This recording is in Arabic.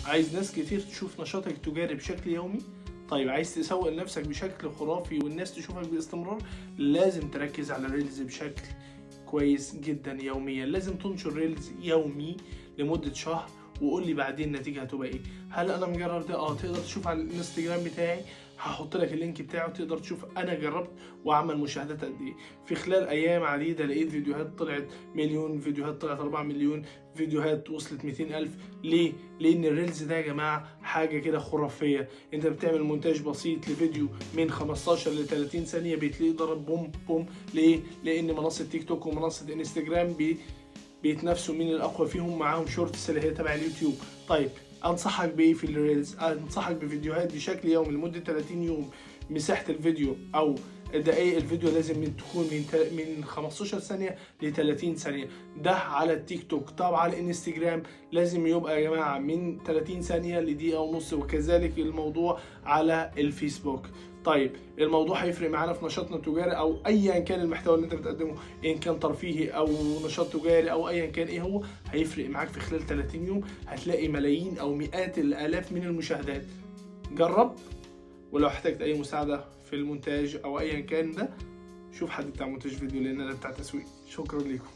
عايز ناس كتير تشوف نشاطك التجاري بشكل يومي؟ طيب عايز تسوق لنفسك بشكل خرافي والناس تشوفك باستمرار؟ لازم تركز على الريلز بشكل كويس جدا يوميا. لازم تنشر ريلز يومي لمدة شهر، وقول لي بعدين النتيجة هتبقى ايه. هل انا مجرب ده؟ تقدر تشوف على الانستجرام بتاعي، هحط لك اللينك بتاعه، تقدر تشوف انا جربت واعمل مشاهدات قد ايه. في خلال ايام عديده لقيت فيديوهات طلعت مليون، فيديوهات طلعت 4 مليون، فيديوهات وصلت 200,000. ليه؟ لان الريلز ده يا جماعه حاجه كده خرافيه. انت بتعمل مونتاج بسيط لفيديو من 15 ل 30 ثانيه بتلاقيه ضرب بوم بوم. ليه؟ لان منصه تيك توك ومنصه انستجرام بيتنافسوا مين الاقوى فيهم، معاهم شورتس اللي هي تبع اليوتيوب. طيب انصحك بايه في الريلز؟ انصحك بفيديوهات بشكل يومي لمده 30 يوم. مساحه الفيديو او دقائق الفيديو لازم تكون من 15 ثانيه ل 30 ثانيه. ده على التيك توك. طبعا على الانستجرام لازم يبقى يا جماعه من 30 ثانيه لدقيقه ونص، وكذلك الموضوع على الفيسبوك. طيب الموضوع هيفرق معانا في نشاطنا التجاري او ايا كان المحتوى اللي انت بتقدمه، ان كان ترفيهي او نشاط تجاري او ايا كان ايه هو، هيفرق معاك في خلال 30 يوم هتلاقي ملايين او مئات الالاف من المشاهدات. جرب، ولو احتجت اي مساعده في المونتاج او ايا كان ده، شوف حد بتاع مونتاج فيديو، لان انا بتاع تسويق. شكرا لكم.